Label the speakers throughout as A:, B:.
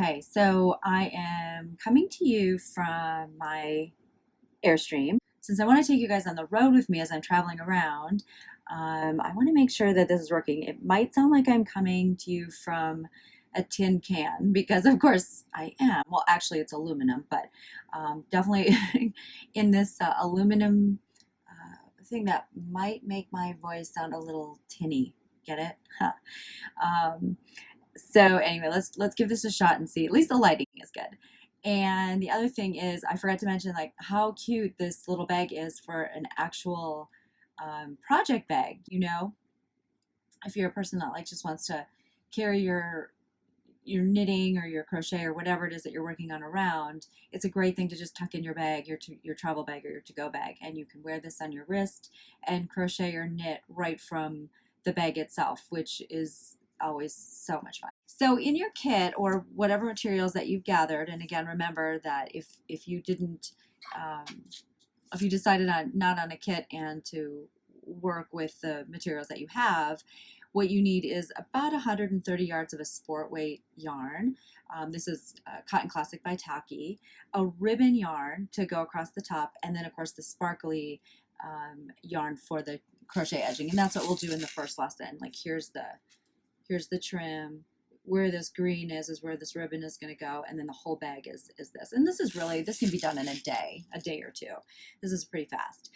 A: Okay, so I am coming to you from my Airstream. Since I want to take you guys on the road with me as I'm traveling around, I want to make sure that this is working. It might sound like I'm coming to you from a tin can because, of course, I am. Well, actually, it's aluminum, but definitely in this aluminum thing that might make my voice sound a little tinny. Get it? Huh. Um, so anyway, let's give this a shot and see. At least the lighting is good. And the other thing is, I forgot to mention like how cute this little bag is for an actual project bag. You know, if you're a person that like just wants to carry your knitting or your crochet or whatever it is that you're working on around, it's a great thing to just tuck in your bag, your travel bag or your to-go bag, and you can wear this on your wrist and crochet or knit right from the bag itself, which is always so much fun. So in your kit or whatever materials that you've gathered, and again remember that if you didn't if you decided on not on a kit and to work with the materials that you have, what you need is about 130 yards of a sport weight yarn. This is Cotton Classic by Tacky, a ribbon yarn to go across the top, and then of course the sparkly yarn for the crochet edging. And that's what we'll do in the first lesson. Like here's the trim. Where this green is where this ribbon is going to go, and then the whole bag is this. And this can be done in a day or two. This is pretty fast.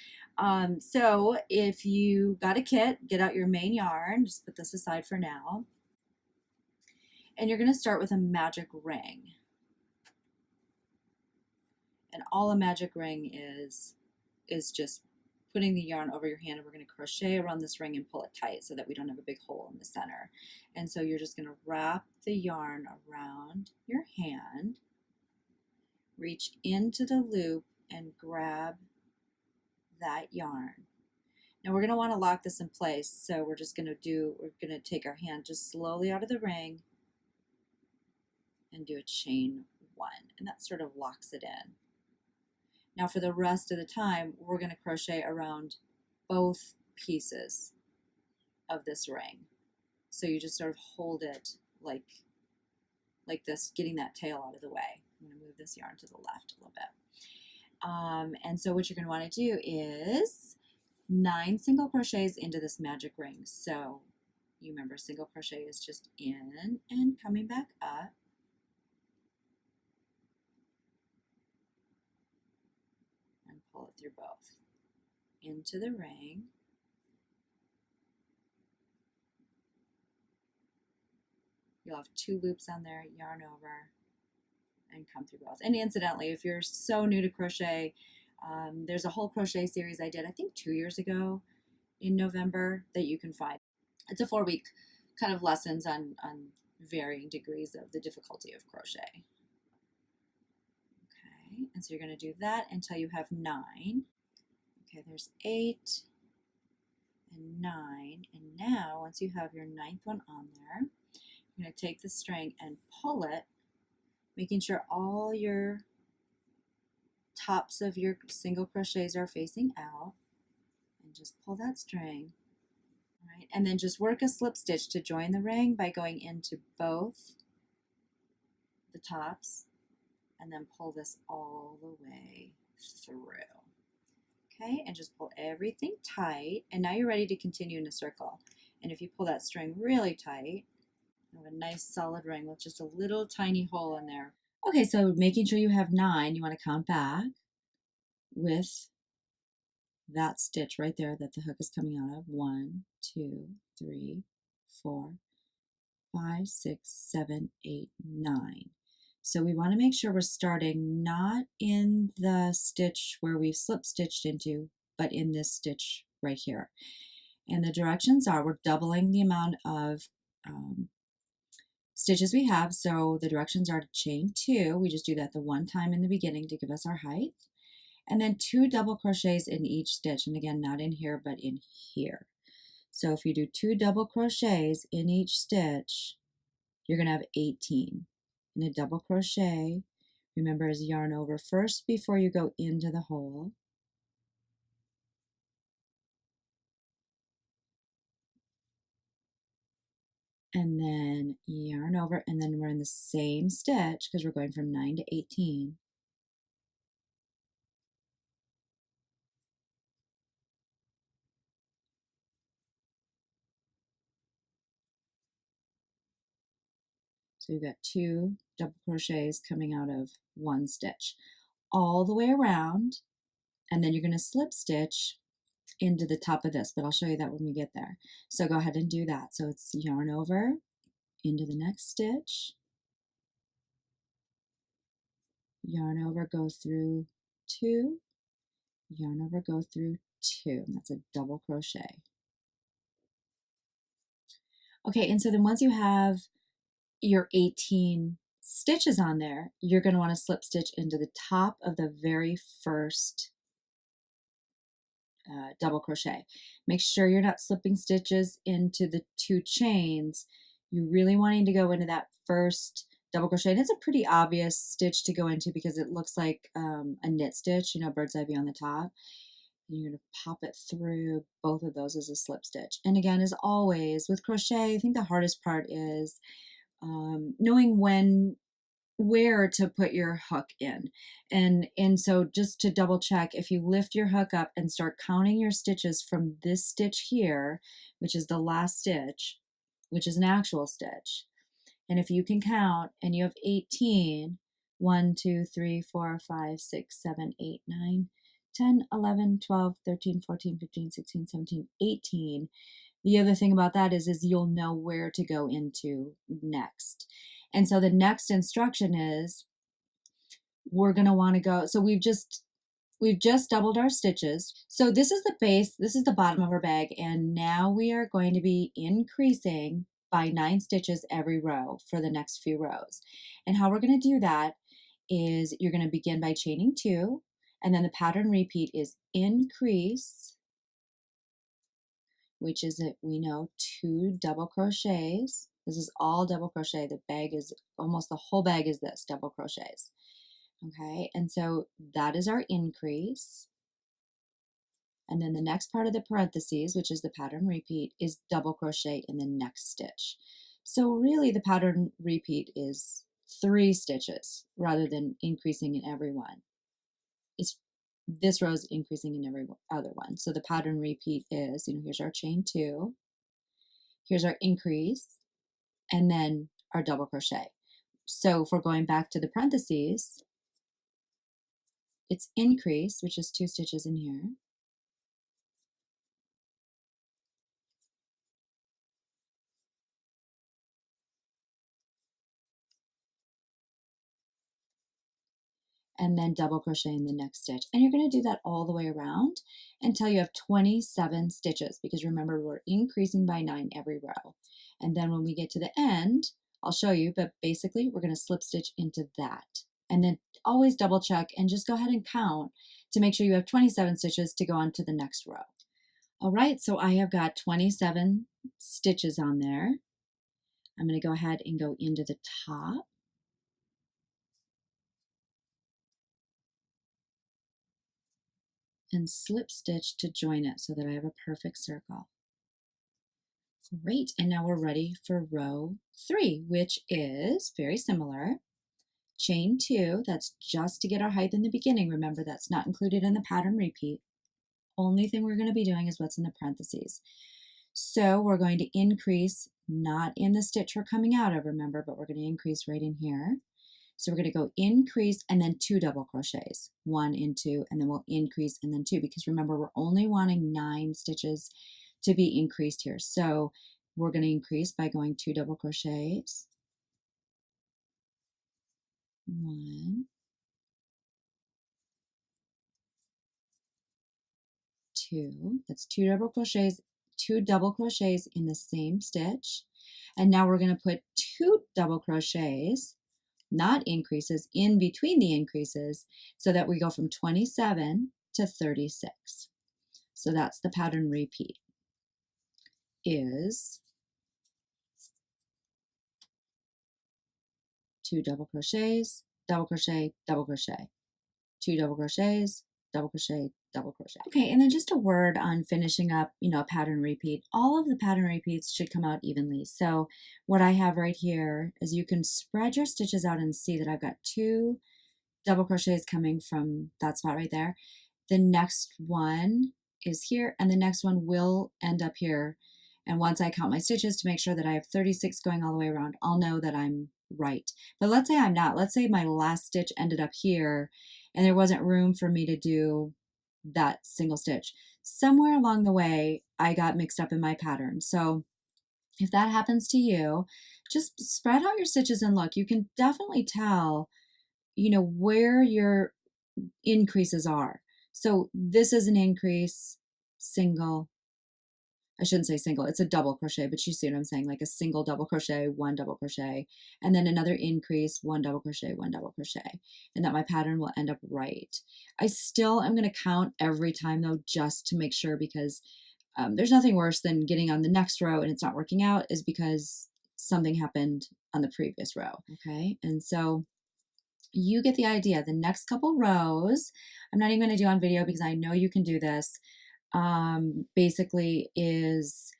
A: So if you got a kit, get out your main yarn. Just put this aside for now. And you're going to start with a magic ring. And all a magic ring is just putting the yarn over your hand, and we're going to crochet around this ring and pull it tight so that we don't have a big hole in the center. And so you're just going to wrap the yarn around your hand, reach into the loop and grab that yarn. Now we're going to want to lock this in place, so we're going to take our hand just slowly out of the ring and do a chain one, and that sort of locks it in. Now for the rest of the time, we're going to crochet around both pieces of this ring. So you just sort of hold it like this, getting that tail out of the way. I'm going to move this yarn to the left a little bit. And so what you're going to want to do is 9 single crochets into this magic ring. So you remember single crochet is just in and coming back up. Pull it through both. Into the ring. You'll have 2 loops on there, yarn over, and come through both. And incidentally, if you're so new to crochet, there's a whole crochet series I did, I think 2 years ago in November, that you can find. It's a 4-week kind of lessons on varying degrees of the difficulty of crochet. Okay, and so you're going to do that until you have 9. Okay, there's 8 and 9, and now once you have your 9th one on there, you're going to take the string and pull it, making sure all your tops of your single crochets are facing out, and just pull that string. All right, and then just work a slip stitch to join the ring by going into both the tops, and then pull this all the way through. Okay, and just pull everything tight, and now you're ready to continue in a circle. And if you pull that string really tight, you have a nice solid ring with just a little tiny hole in there. Okay, so making sure you have 9, you want to count back with that stitch right there that the hook is coming out of. 1, 2, 3, 4, 5, 6, 7, 8, 9. So we want to make sure we're starting not in the stitch where we've slip stitched into, but in this stitch right here. And the directions are, we're doubling the amount of stitches we have. So the directions are to chain 2. We just do that the one time in the beginning to give us our height. And then 2 double crochets in each stitch. And again, not in here, but in here. So if you do 2 double crochets in each stitch, you're going to have 18. And a double crochet, remember, is yarn over first before you go into the hole. and then yarn over, and then we're in the same stitch because we're going from 9 to 18. So you've got 2 double crochets coming out of 1 stitch all the way around, and then you're going to slip stitch into the top of this, but I'll show you that when we get there. So go ahead and do that. So it's yarn over into the next stitch, yarn over, go through 2, yarn over, go through 2, and that's a double crochet. Okay, and so then once you have your 18 stitches on there, you're going to want to slip stitch into the top of the very first double crochet. Make sure you're not slipping stitches into the 2 chains. You're really wanting to go into that first double crochet, and it's a pretty obvious stitch to go into because it looks like a knit stitch, you know, bird's eye view on the top. And you're going to pop it through both of those as a slip stitch. And again, as always with crochet, I think the hardest part is knowing where to put your hook in. And so just to double check, if you lift your hook up and start counting your stitches from this stitch here, which is the last stitch, which is an actual stitch, and if you can count and you have 18, 1, 2, 3, 4, 5, 6, 7, 8, 9, 10, 11, 12, 13, 14, 15, 16, 17, 18. The other thing about that is you'll know where to go into next. And so the next instruction is we're going to want to go, so we've just doubled our stitches. So this is the base, this is the bottom of our bag, and now we are going to be increasing by 9 stitches every row for the next few rows. And how we're going to do that is you're going to begin by chaining 2, and then the pattern repeat is increase, which is we know 2 double crochets. This is all double crochet. The bag is almost the whole bag is this double crochets. Okay, and so that is our increase. And then the next part of the parentheses, which is the pattern repeat, is double crochet in the next stitch. So really the pattern repeat is 3 stitches rather than increasing in every one. This row is increasing in every other one. So the pattern repeat is, here's our chain 2, here's our increase, and then our double crochet. So if we're going back to the parentheses, it's increase, which is 2 stitches in here, and then double crochet in the next stitch. And you're going to do that all the way around until you have 27 stitches, because remember, we're increasing by 9 every row. And then when we get to the end, I'll show you, but basically we're going to slip stitch into that. And then always double check and just go ahead and count to make sure you have 27 stitches to go on to the next row. All right, so I have got 27 stitches on there. I'm going to go ahead and go into the top. And slip stitch to join it so that I have a perfect circle. Great, and now we're ready for row 3, which is very similar. Chain 2, that's just to get our height in the beginning. Remember, that's not included in the pattern repeat. Only thing we're going to be doing is what's in the parentheses. So we're going to increase, not in the stitch we're coming out of, remember, but we're going to increase right in here. So we're going to go increase and then 2 double crochets, 1 and 2, and then we'll increase and then 2, because remember, we're only wanting 9 stitches to be increased here. So we're going to increase by going 2 double crochets, 1, 2, that's 2 double crochets in the same stitch. And now we're going to put 2 double crochets, not increases, in between the increases, so that we go from 27 to 36. So that's the pattern repeat, is 2 double crochets, double crochet, double crochet, 2 double crochets, double crochet, double crochet. Okay, and then just a word on finishing up, a pattern repeat. All of the pattern repeats should come out evenly. So what I have right here is you can spread your stitches out and see that I've got 2 double crochets coming from that spot right there. The next one is here, and the next one will end up here. And once I count my stitches to make sure that I have 36 going all the way around, I'll know that I'm right. But let's say I'm not. Let's say my last stitch ended up here and there wasn't room for me to do that single stitch. Somewhere along the way, I got mixed up in my pattern. So if that happens to you, just spread out your stitches and look. You can definitely tell, where your increases are. So this is an increase, single. I shouldn't say single, it's a double crochet, but you see what I'm saying, like a single double crochet, 1 double crochet, and then another increase, 1 double crochet, 1 double crochet, and that my pattern will end up right. I still am going to count every time though, just to make sure, because there's nothing worse than getting on the next row and it's not working out, is because something happened on the previous row. Okay, and so you get the idea. The next couple rows, I'm not even going to do on video because I know you can do this, basically is,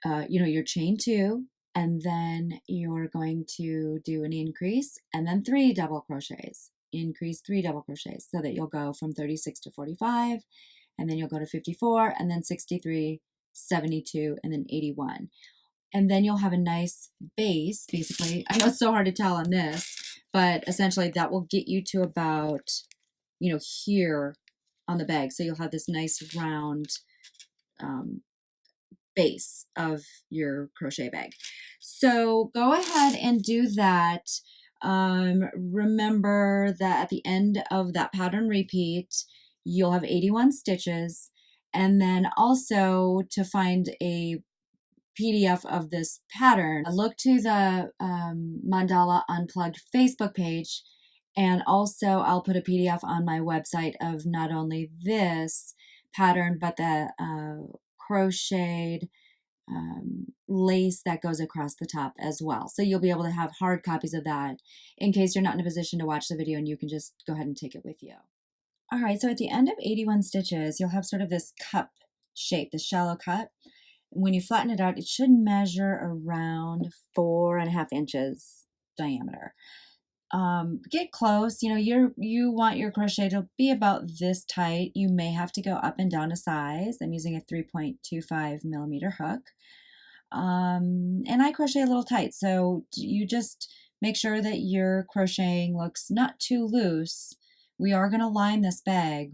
A: your chain 2, and then you're going to do an increase and then 3 double crochets, increase 3 double crochets, so that you'll go from 36 to 45, and then you'll go to 54, and then 63, 72, and then 81. And then you'll have a nice base, basically. I know it's so hard to tell on this, but essentially that will get you to about, here on the bag. So you'll have this nice round base of your crochet bag. So go ahead and do that. Remember that at the end of that pattern repeat, you'll have 81 stitches. And then also, to find a PDF of this pattern, look to the Mandala Unplugged Facebook page, and also I'll put a PDF on my website of not only this pattern but the crocheted lace that goes across the top as well. So you'll be able to have hard copies of that in case you're not in a position to watch the video, and you can just go ahead and take it with you. All right, so at the end of 81 stitches, you'll have sort of this cup shape, this shallow cut. When you flatten it out, it should measure around 4.5 inches diameter. Get close. You want your crochet to be about this tight. You may have to go up and down a size. I'm using a 3.25 millimeter hook. And I crochet a little tight, so you just make sure that your crocheting looks not too loose. We are going to line this bag,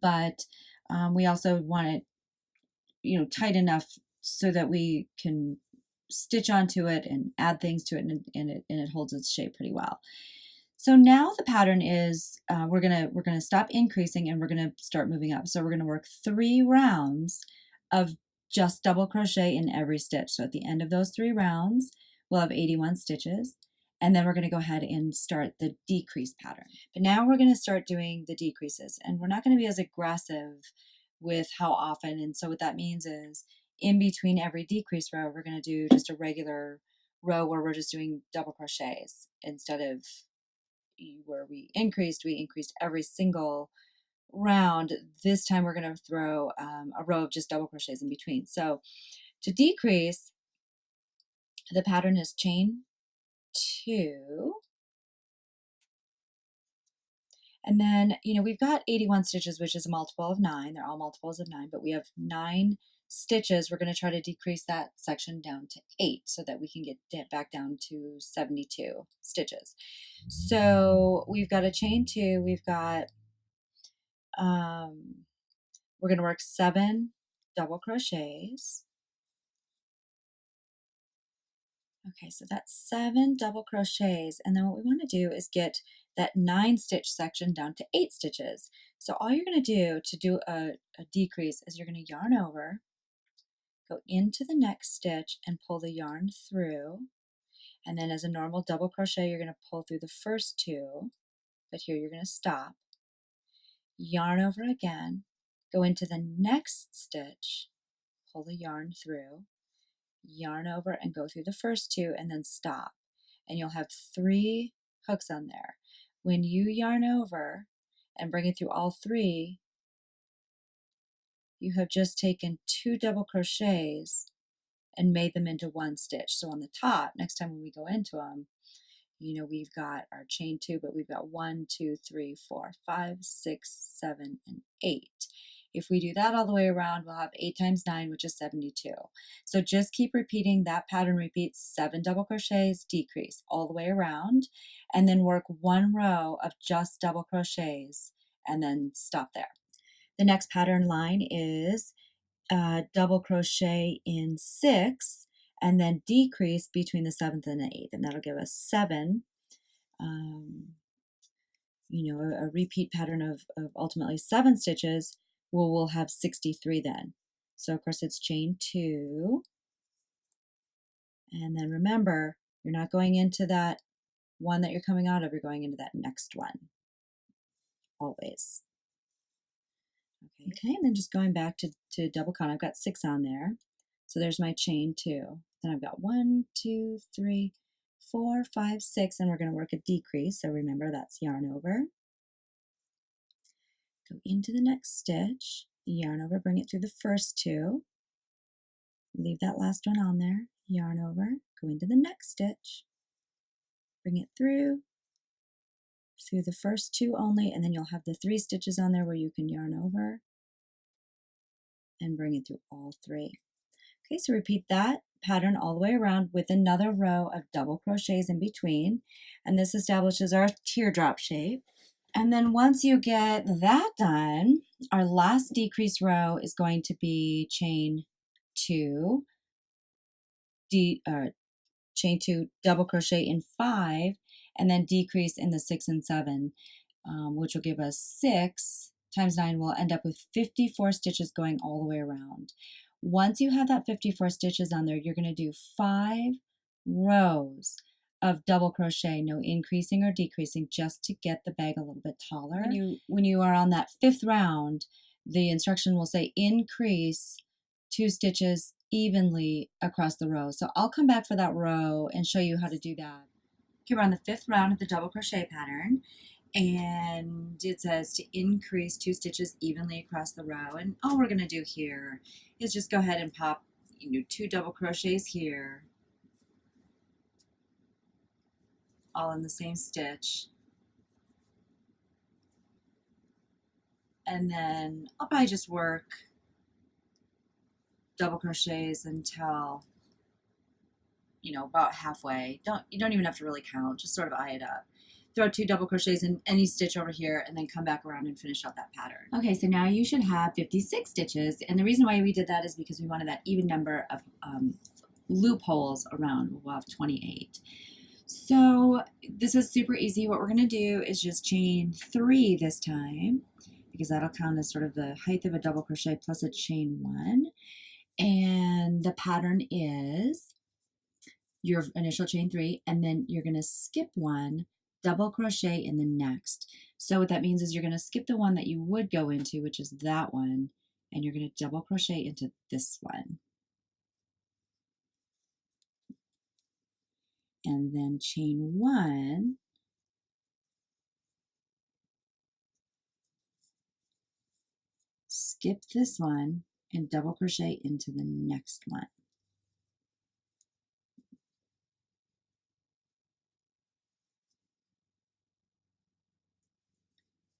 A: but we also want it tight enough so that we can stitch onto it and add things to it, and it holds its shape pretty well. So now the pattern is we're gonna stop increasing and we're gonna start moving up. So we're gonna work 3 rounds of just double crochet in every stitch. So at the end of those 3 rounds, we'll have 81 stitches. And then we're going to go ahead and start the decrease pattern. But now we're going to start doing the decreases, and we're not going to be as aggressive with how often. And so what that means is, in between every decrease row, we're going to do just a regular row where we're just doing double crochets instead of where we increased every single round. This time we're going to throw a row of just double crochets in between. So to decrease, the pattern is chain 2, and then we've got 81 stitches, which is a multiple of 9. They're all multiples of 9, but we have 9 stitches. We're going to try to decrease that section down to 8 so that we can get back down to 72 stitches. So we've got a chain 2. We've got we're going to work 7 double crochets. Okay, so that's 7 double crochets, and then what we want to do is get that 9 stitch section down to 8 stitches. So all you're going to do a decrease is you're going to yarn over, go into the next stitch and pull the yarn through, and then as a normal double crochet you're going to pull through the first 2, but here you're going to stop, yarn over again, go into the next stitch, pull the yarn through, yarn over and go through the first 2, and then stop, and you'll have 3 hooks on there. When you yarn over, and bring it through all 3, you have just taken 2 double crochets and made them into 1 stitch. So on the top, next time when we go into them, you know, we've got our chain 2, but we've got 1, 2, 3, 4, 5, 6, 7, and 8. If we do that all the way around, we'll have 8 times 9, which is 72. So just keep repeating that pattern. Repeat 7 double crochets, decrease all the way around, and then work 1 row of just double crochets, and then stop there. The next pattern line is double crochet in 6, and then decrease between the 7th and the 8th, and that'll give us 7. You know, a repeat pattern of ultimately 7 stitches. We'll have 63 then. So of course it's chain 2, and then remember, you're not going into that one that you're coming out of, you're going into that next one, always. Okay, and then just going back to double count, I've got 6 on there. So there's my chain 2. Then I've got 1, 2, 3, 4, 5, 6, and we're going to work a decrease. So remember, that's yarn over. Go into the next stitch, yarn over, bring it through the first 2. Leave that last one on there, yarn over, go into the next stitch, bring it through the first 2 only, and then you'll have the 3 stitches on there where you can yarn over and bring it through all 3. Okay, so repeat that pattern all the way around with another row of double crochets in between, and this establishes our teardrop shape. And then once you get that done, our last decrease row is going to be chain 2, chain 2, double crochet in 5, and then decrease in the 6 and 7, which will give us 6 times 9. We'll end up with 54 stitches going all the way around. Once you have that 54 stitches on there, you're going to do 5 rows of double crochet, no increasing or decreasing, just to get the bag a little bit taller. When you are on that 5th round, the instruction will say increase 2 stitches evenly across the row. So I'll come back for that row and show you how to do that. Okay, we're on the 5th round of the double crochet pattern, and it says to increase 2 stitches evenly across the row. And all we're going to do here is just go ahead and pop 2 double crochets here, all in the same stitch, and then I'll probably just work double crochets until about halfway. You don't even have to really count, just sort of eye it up. Throw 2 double crochets in any stitch over here, and then come back around and finish out that pattern. Okay, so now you should have 56 stitches, and the reason why we did that is because we wanted that even number of loopholes around. We'll have 28. So this is super easy. What we're going to do is just chain 3 this time, because that'll count as sort of the height of a double crochet plus a chain 1. And the pattern is your initial chain 3, and then you're going to skip 1, double crochet in the next. So what that means is you're going to skip the one that you would go into, which is that one, and you're going to double crochet into this one. And then chain 1, skip this one, and double crochet into the next one.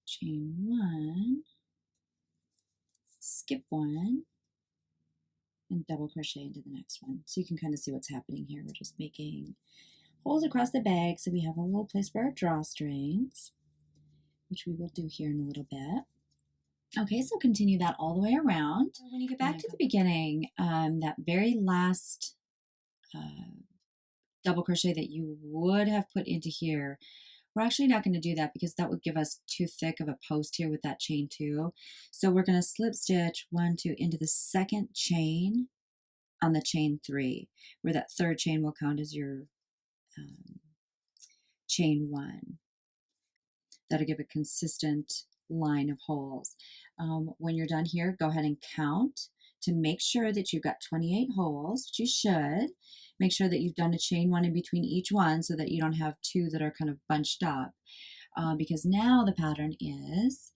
A: Chain 1, skip 1, and double crochet into the next one. So you can kind of see what's happening here. We're just making holes across the bag so we have a little place for our drawstrings, which we will do here in a little bit. Okay, so continue that all the way around. When you get back to the beginning, that very last double crochet that you would have put into here, we're actually not going to do that because that would give us too thick of a post here with that chain 2. So we're going to slip stitch 1, 2 into the second chain on the chain 3, where that 3rd chain will count as your chain 1. That'll give a consistent line of holes. When you're done here, go ahead and count to make sure that you've got 28 holes, which you should. Make sure that you've done a chain 1 in between each one so that you don't have 2 that are kind of bunched up. because now the pattern is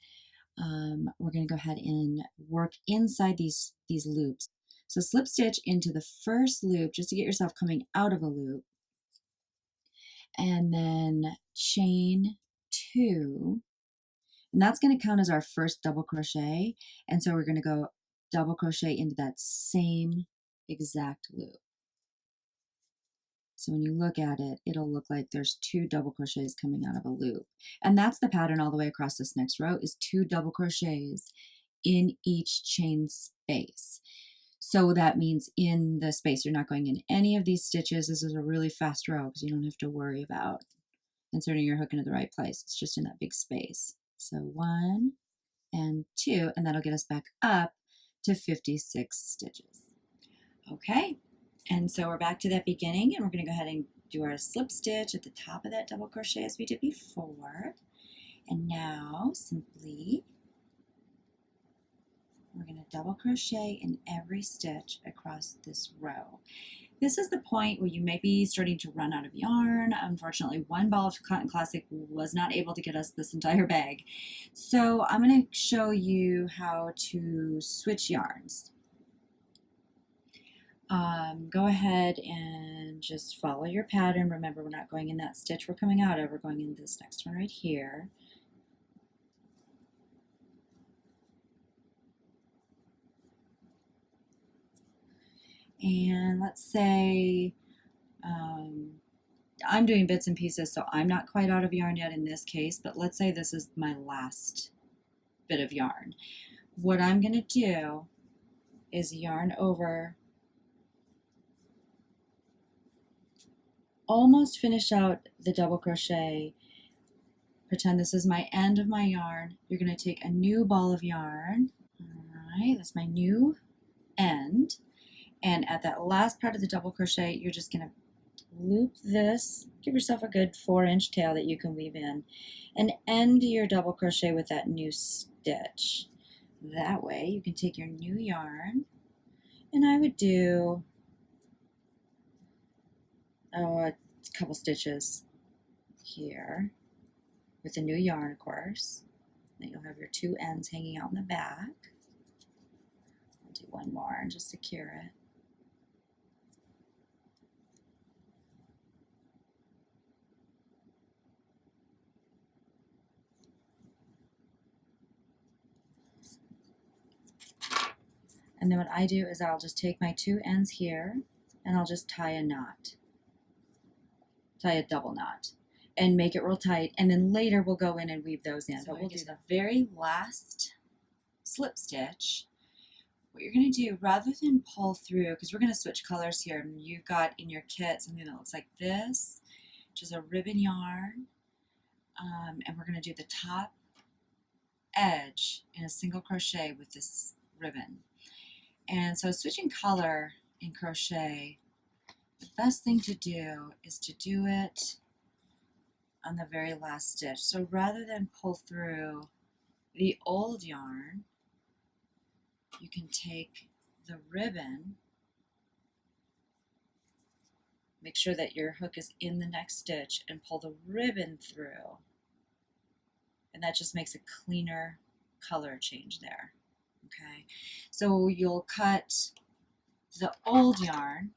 A: we're going to go ahead and work inside these loops. So slip stitch into the first loop just to get yourself coming out of a loop, and then chain 2, and that's going to count as our first double crochet. And so we're going to go double crochet into that same exact loop. So when you look at it, it'll look like there's 2 double crochets coming out of a loop. And that's the pattern all the way across this next row, is 2 double crochets in each chain space. So that means in the space, you're not going in any of these stitches. This is a really fast row because you don't have to worry about inserting your hook into the right place. It's just in that big space. So 1 and 2, and that'll get us back up to 56 stitches. Okay. And so we're back to that beginning, and we're going to go ahead and do our slip stitch at the top of that double crochet as we did before. And now simply we're going to double crochet in every stitch across this row. This is the point where you may be starting to run out of yarn. Unfortunately, one ball of Cotton Classic was not able to get us this entire bag. So I'm going to show you how to switch yarns. Go ahead and just follow your pattern. Remember, we're not going in that stitch we're coming out of. We're going in this next one right here. And let's say I'm doing bits and pieces, so I'm not quite out of yarn yet in this case, but let's say this is my last bit of yarn. What I'm going to do is yarn over, almost finish out the double crochet, pretend this is my end of my yarn. You're going to take a new ball of yarn. Alright, that's my new end. And at that last part of the double crochet, you're just going to loop this, give yourself a good 4-inch tail that you can weave in, and end your double crochet with that new stitch. That way you can take your new yarn, and I would do a couple stitches here with the new yarn, of course. Then you'll have your 2 ends hanging out in the back. I'll do one more and just secure it. And then what I do is I'll just take my 2 ends here and I'll just tie a knot. Tie a double knot and make it real tight, and then later we'll go in and weave those in. So but we'll do the very last slip stitch. What you're going to do, rather than pull through, because we're going to switch colors here, and you've got in your kit something that looks like this, which is a ribbon yarn, and we're going to do the top edge in a single crochet with this ribbon. And so switching color in crochet, the best thing to do is to do it on the very last stitch. So rather than pull through the old yarn, you can take the ribbon, make sure that your hook is in the next stitch, and pull the ribbon through. And that just makes a cleaner color change there. Okay, so you'll cut the old yarn,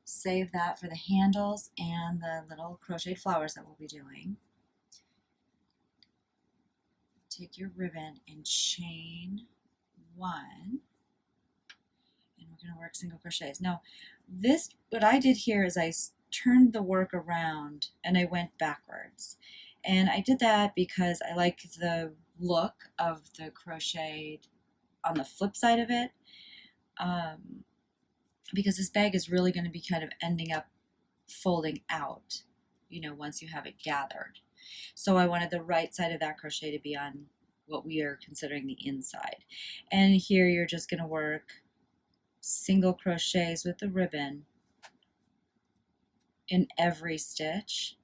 A: save that for the handles and the little crocheted flowers that we'll be doing. Take your ribbon and chain 1, and we're going to work single crochets. Now this, what I did here is I turned the work around and I went backwards, and I did that because I like the look of the crocheted on the flip side of it, because this bag is really going to be kind of ending up folding out, you know, once you have it gathered. So I wanted the right side of that crochet to be on what we are considering the inside. And here you're just going to work single crochets with the ribbon in every stitch,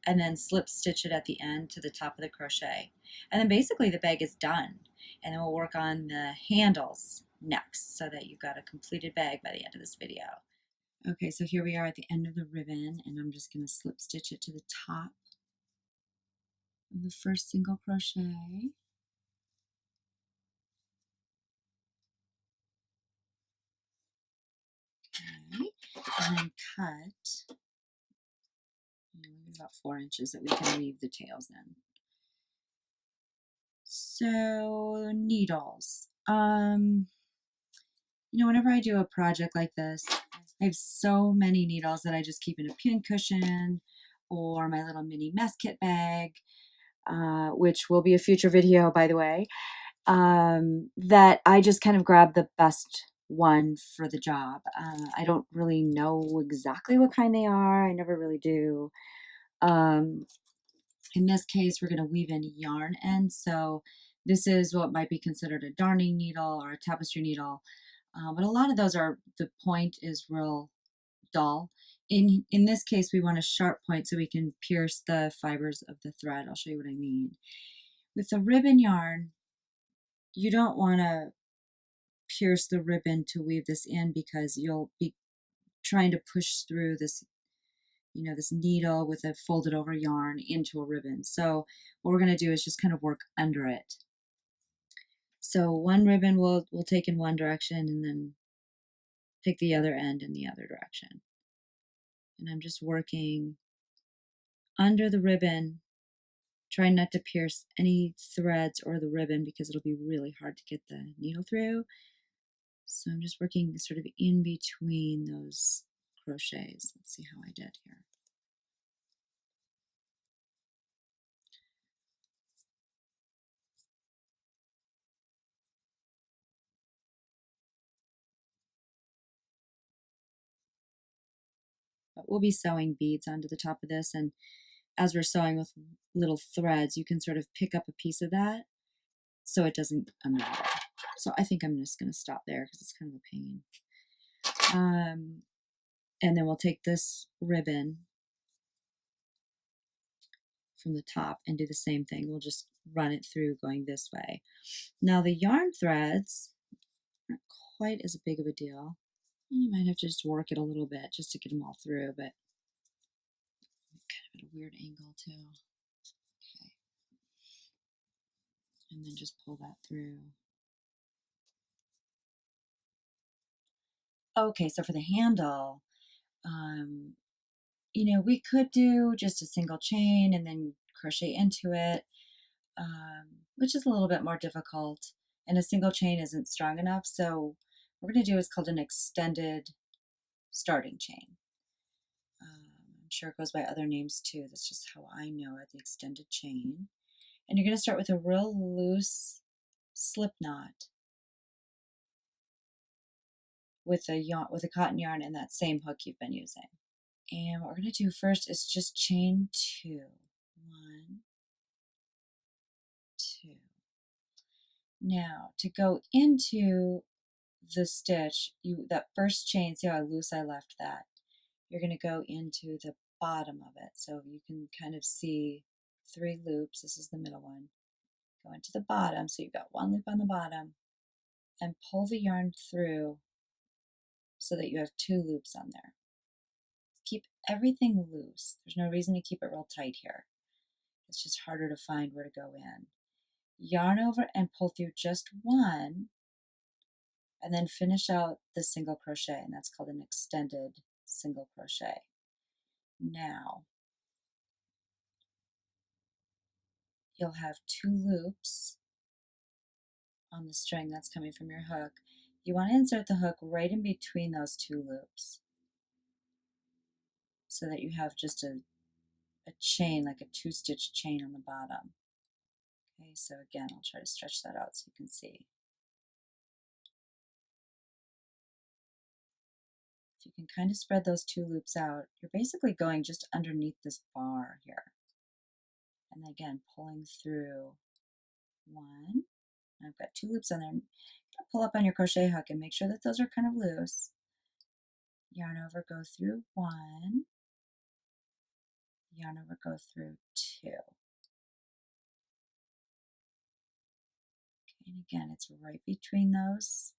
A: and then slip stitch it at the end to the top of the crochet. And then basically the bag is done. And then we'll work on the handles next so that you've got a completed bag by the end of this video. Okay, so here we are at the end of the ribbon, and I'm just going to slip stitch it to the top of the first single crochet. Okay, and then cut about 4 inches that we can weave the tails in. So needles. Whenever I do a project like this, I have so many needles that I just keep in a pin cushion or my little mini mess kit bag, which will be a future video, by the way, that I just kind of grab the best one for the job. I don't really know exactly what kind they are. I never really do. In this case, we're going to weave in yarn ends. So this is what might be considered a darning needle or a tapestry needle. But a lot of those are, the point is real dull. In this case, we want a sharp point so we can pierce the fibers of the thread. I'll show you what I mean. With the ribbon yarn, you don't want to pierce the ribbon to weave this in because you'll be trying to push through this, this needle with a folded over yarn into a ribbon. So what we're going to do is just kind of work under it. So one ribbon we'll take in one direction and then take the other end in the other direction. And I'm just working under the ribbon, trying not to pierce any threads or the ribbon because it'll be really hard to get the needle through. So I'm just working sort of in between those crochets. Let's see how I did here. But we'll be sewing beads onto the top of this, and as we're sewing with little threads, you can sort of pick up a piece of that so it doesn't unravel. So I think I'm just going to stop there because it's kind of a pain. And then we'll take this ribbon from the top and do the same thing. We'll just run it through going this way. Now the yarn threads aren't quite as big of a deal. You might have to just work it a little bit just to get them all through, but kind of at a weird angle too. Okay. And then just pull that through. Okay, so for the handle, we could do just a single chain and then crochet into it, which is a little bit more difficult. And a single chain isn't strong enough, so what we're going to do is called an extended starting chain. I'm sure it goes by other names too. That's just how I know it, the extended chain. And you're going to start with a real loose slip knot with a cotton yarn and that same hook you've been using. And what we're going to do first is just chain 2. 1, 2. Now to go into the stitch, that first chain, see how loose I left that? You're going to go into the bottom of it. So you can kind of see 3 loops. This is the middle one. Go into the bottom, so you've got 1 loop on the bottom, and pull the yarn through so that you have 2 loops on there. Keep everything loose. There's no reason to keep it real tight here. It's just harder to find where to go in. Yarn over and pull through just 1, and then finish out the single crochet, and that's called an extended single crochet. Now, you'll have 2 loops on the string that's coming from your hook. You want to insert the hook right in between those 2 loops so that you have just a chain, like a 2-stitch chain on the bottom. Okay, so again, I'll try to stretch that out so you can see. If you can kind of spread those 2 loops out, you're basically going just underneath this bar here. And again, pulling through 1. I've got 2 loops on there. Pull up on your crochet hook and make sure that those are kind of loose. Yarn over, go through 1. Yarn over, go through 2. Okay, and again, it's right between those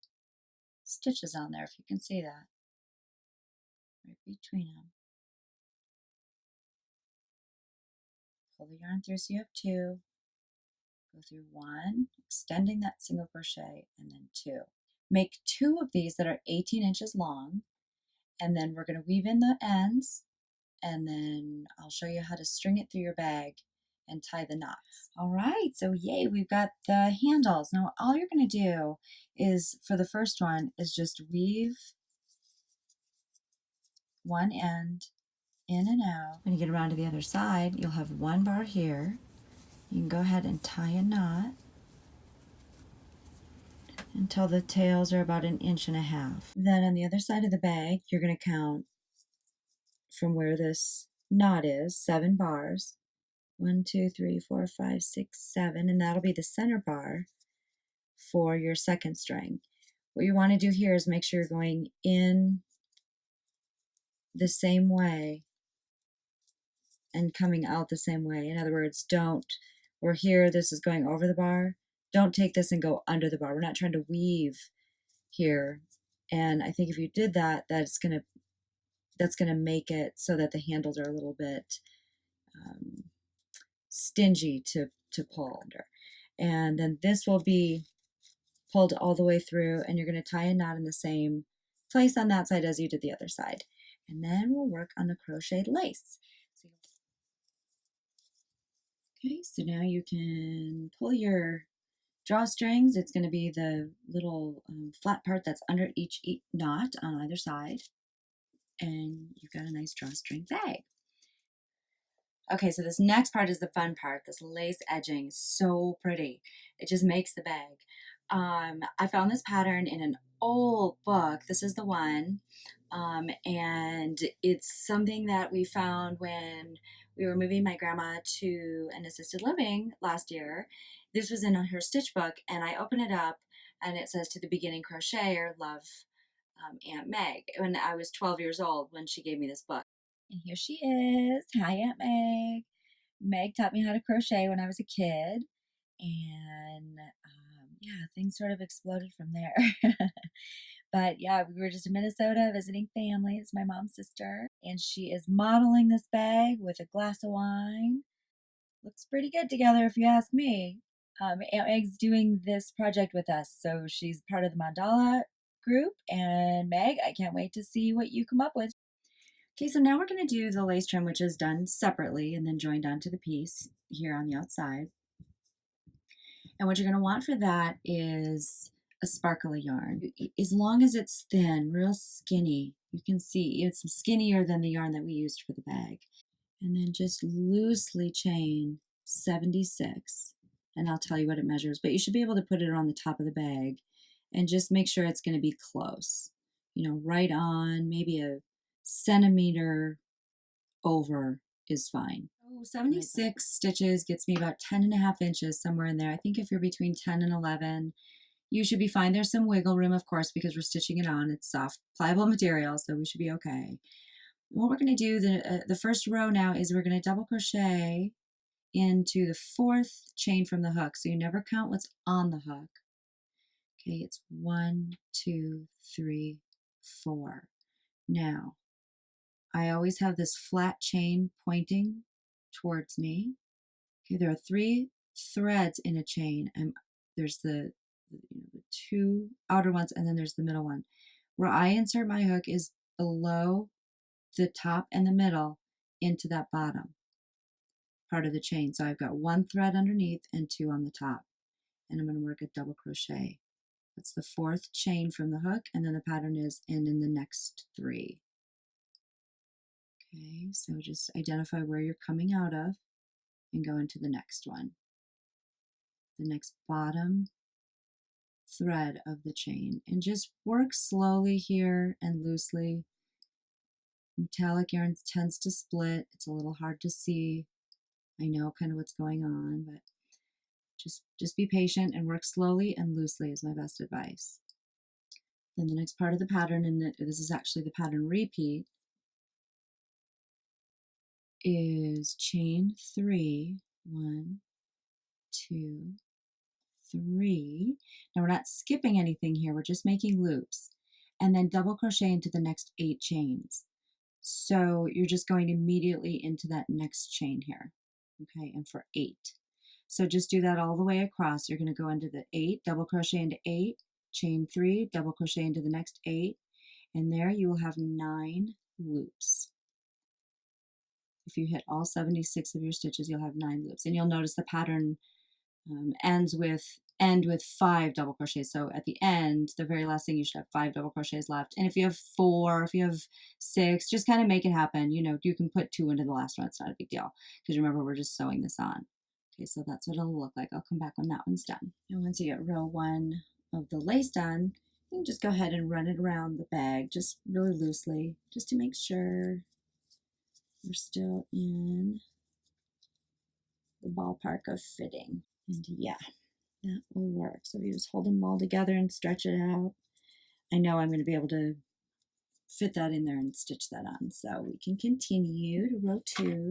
A: stitches on there, if you can see that. right between them. Pull the yarn through so you have two. Go through one, extending that single crochet, and then two. Make two of these that are 18 inches long, and then we're going to weave in the ends, and then I'll show you how to string it through your bag and tie the knots. All right, so yay, we've got the handles. Now all you're going to do is, for the first one, is just weave one end in and out. When you get around to the other side, you'll have one bar here. You can go ahead and tie a knot until the tails are about 1.5 inches. Then on the other side of the bag, you're going to count from where this knot is, 7 bars. 1, 2, 3, 4, 5, 6, 7, and that'll be the center bar for your second string. What you want to do here is make sure you're going in the same way and coming out the same way. In other words, we're here, this is going over the bar. Don't take this and go under the bar. We're not trying to weave here. And I think if you did that, that's gonna make it so that the handles are a little bit stingy to pull under. And then this will be pulled all the way through, and you're going to tie a knot in the same place on that side as you did the other side. And then we'll work on the crocheted lace. Okay, so now you can pull your drawstrings. It's going to be the little flat part that's under each knot on either side. And you've got a nice drawstring bag. Okay, so this next part is the fun part. This lace edging is so pretty. It just makes the bag. I found this pattern in an old book. This is the one. And it's something that we found when we were moving my grandma to an assisted living last year. This was in her stitch book, and I open it up, and it says, "To the beginning crocheter, love, Aunt Meg." When I was 12 years old when she gave me this book. And here she is. Hi, Aunt Meg. Meg taught me how to crochet when I was a kid. And yeah, things sort of exploded from there. But yeah, we were just in Minnesota visiting family. It's my mom's sister. And she is modeling this bag with a glass of wine. Looks pretty good together if you ask me. Aunt Meg's doing this project with us. So she's part of the mandala group. And Meg, I can't wait to see what you come up with. Okay, so now we're going to do the lace trim, which is done separately and then joined onto the piece here on the outside. And what you're going to want for that is a sparkly yarn. As long as it's thin, real skinny, you can see it's skinnier than the yarn that we used for the bag. And then just loosely chain 76, and I'll tell you what it measures, but you should be able to put it on the top of the bag and just make sure it's going to be close, right on, maybe a centimeter over is fine. 76 stitches gets me about 10.5 inches, somewhere in there. I think if you're between 10 and 11, you should be fine. There's some wiggle room, of course, because we're stitching it on. It's soft, pliable material, so we should be okay. What we're going to do, the first row now, is we're going to double crochet into the 4th chain from the hook. So you never count what's on the hook. Okay, it's 1, 2, 3, 4. Now, I always have this flat chain pointing towards me. Okay, there are 3 threads in a chain, and there's the 2 outer ones, and then there's the middle one. Where I insert my hook is below the top and the middle into that bottom part of the chain. So I've got 1 thread underneath and 2 on the top, and I'm going to work a double crochet. That's the 4th chain from the hook, and then the pattern is in the next 3. Okay, so just identify where you're coming out of and go into the next one. The next bottom thread of the chain, and just work slowly here and loosely. Metallic yarn tends to split. It's a little hard to see. I know kind of what's going on, but just be patient and work slowly and loosely is my best advice. Then the next part of the pattern, and this is actually the pattern repeat, is chain 3, 1, 2, 3. Now we're not skipping anything here, we're just making loops, and then double crochet into the next 8 chains. So you're just going immediately into that next chain here. Okay, and for 8. So just do that all the way across. You're going to go into the 8, double crochet into 8, chain 3, double crochet into the next 8, and there you will have 9 loops. If you hit all 76 of your stitches, you'll have 9 loops, and you'll notice the pattern end with 5 double crochets. So at the end, the very last thing, you should have 5 double crochets left. And if you have 4, if you have 6, just kind of make it happen. You know, you can put 2 into the last one. It's not a big deal, because remember, we're just sewing this on. Okay, so that's what it'll look like. I'll come back when that one's done. And once you get row 1 of the lace done, you can just go ahead and run it around the bag, just really loosely, just to make sure we're still in the ballpark of fitting. And yeah, that will work. So if you just hold them all together and stretch it out, I know I'm going to be able to fit that in there and stitch that on. So we can continue to row 2.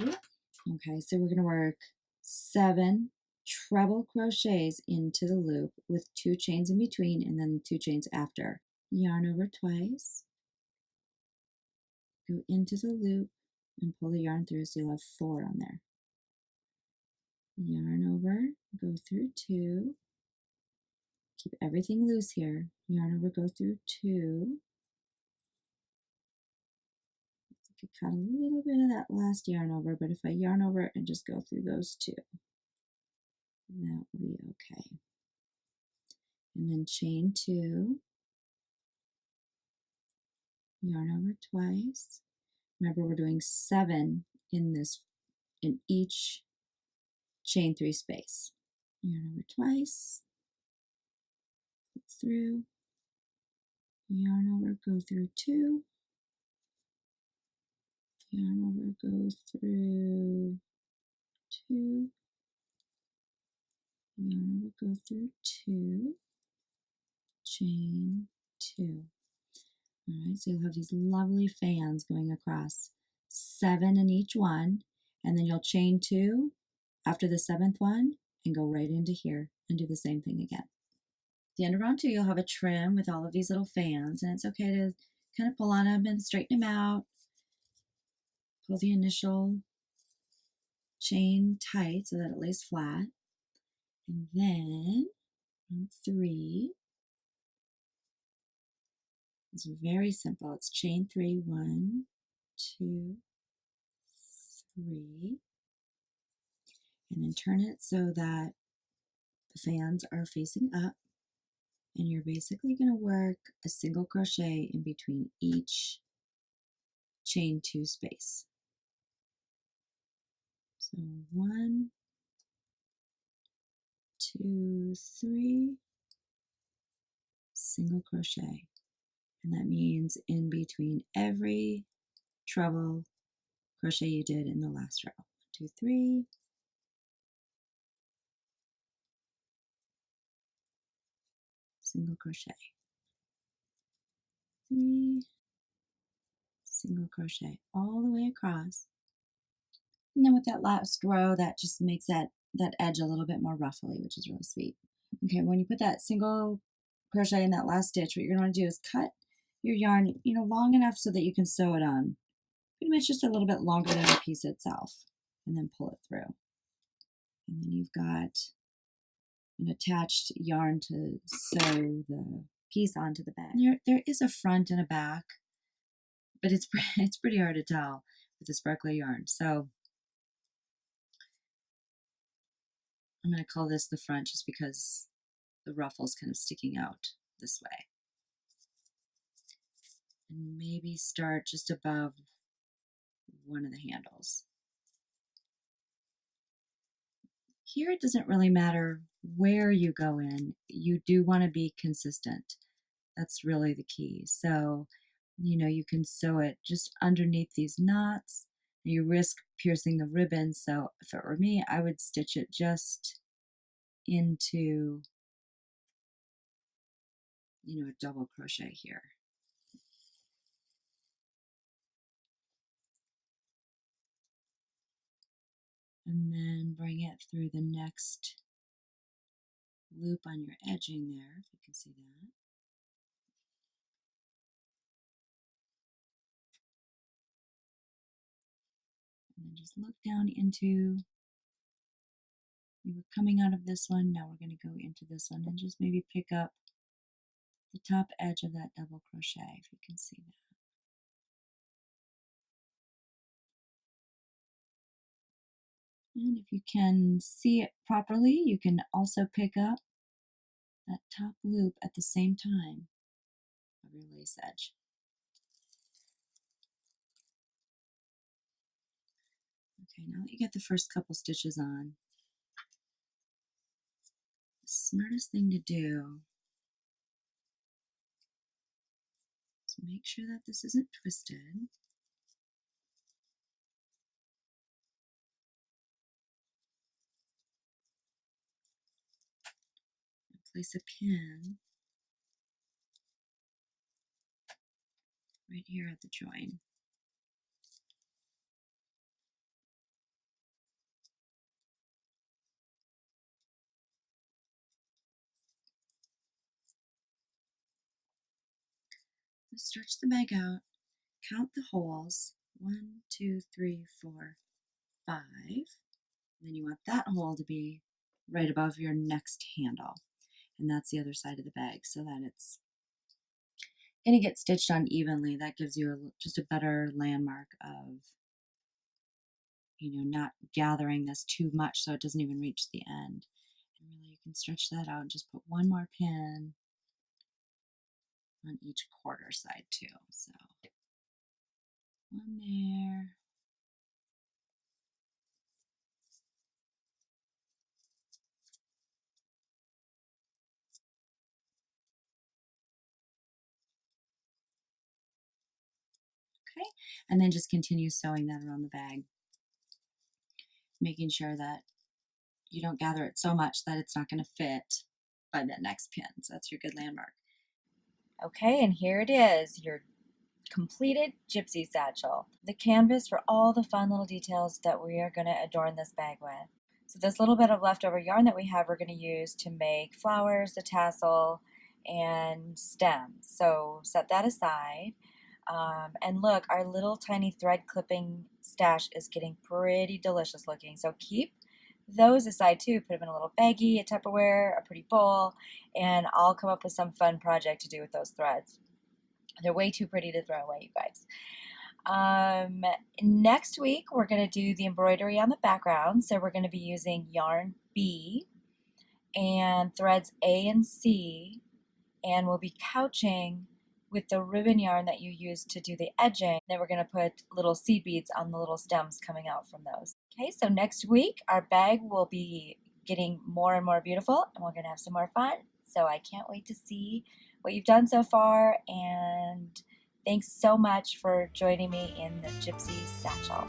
A: Okay, so we're going to work 7 treble crochets into the loop with 2 chains in between and then 2 chains after. Yarn over twice, go into the loop and pull the yarn through, so you'll have 4 on there. Yarn over, go through 2, keep everything loose here. Yarn over, go through 2. I could cut a little bit of that last yarn over, but if I yarn over and just go through those 2, that will be okay. And then chain 2, yarn over twice. Remember, we're doing 7 in each chain 3 space. Yarn over twice, through, yarn over, go through 2, yarn over, go through 2, yarn over, go through 2, chain 2. All right, so you'll have these lovely fans going across, 7 in each one, and then you'll chain 2 after the 7th one and go right into here and do the same thing again. At the end of round 2, you'll have a trim with all of these little fans, and it's okay to kind of pull on them and straighten them out. Pull the initial chain tight so that it lays flat. And then round 3 is very simple. It's chain 3, 1, 2, 3, and then turn it so that the fans are facing up, and you're basically going to work a single crochet in between each chain 2 space. So 1, 2, 3, single crochet, and that means in between every treble crochet you did in the last row. 1, 2, 3, single crochet, 3, single crochet all the way across. And then with that last row, that just makes that edge a little bit more ruffly, which is really sweet. Okay, when you put that single crochet in that last stitch, what you're going to do is cut your yarn, long enough so that you can sew it on. Pretty much just a little bit longer than the piece itself, and then pull it through. And then you've got an attached yarn to sew the piece onto the bag. There is a front and a back, but it's pretty hard to tell with the sparkly yarn. So I'm going to call this the front just because the ruffle's kind of sticking out this way. And maybe start just above one of the handles. Here it doesn't really matter where you go in. You do want to be consistent. That's really the key. So, you can sew it just underneath these knots. You risk piercing the ribbon. So if it were me, I would stitch it just into, a double crochet here. And then bring it through the next loop on your edging there, if you can see that. And then just look down into, we were coming out of this one, now we're going to go into this one, and just maybe pick up the top edge of that double crochet, if you can see that. And if you can see it properly, you can also pick up that top loop at the same time of your lace edge. Okay, now that you get the first couple stitches on, the smartest thing to do is make sure that this isn't twisted. And place a pin right here at the join. Stretch the bag out, count the holes, 1, 2, 3, 4, 5. And then you want that hole to be right above your next handle. And that's the other side of the bag, so that it's going to get stitched on evenly. That gives you just a better landmark of, not gathering this too much so it doesn't even reach the end. And really you can stretch that out and just put one more pin on each quarter side too. So one there. Okay, and then just continue sewing that around the bag, making sure that you don't gather it so much that it's not going to fit by that next pin. So that's your good landmark. Okay, and here it is, your completed Gypsy Satchel. The canvas for all the fun little details that we are going to adorn this bag with. So this little bit of leftover yarn that we have, we're going to use to make flowers, a tassel, and stems. So set that aside. And look, our little tiny thread clipping stash is getting pretty delicious looking. So keep those aside too. Put them in a little baggie, a Tupperware, a pretty bowl, and I'll come up with some fun project to do with those threads. They're way too pretty to throw away, you guys. Next week, we're going to do the embroidery on the background. So we're going to be using yarn B and threads A and C, and we'll be couching with the ribbon yarn that you use to do the edging. Then we're going to put little seed beads on the little stems coming out from those. Okay, so next week our bag will be getting more and more beautiful, and we're going to have some more fun. So I can't wait to see what you've done so far, and thanks so much for joining me in the Gypsy Satchel.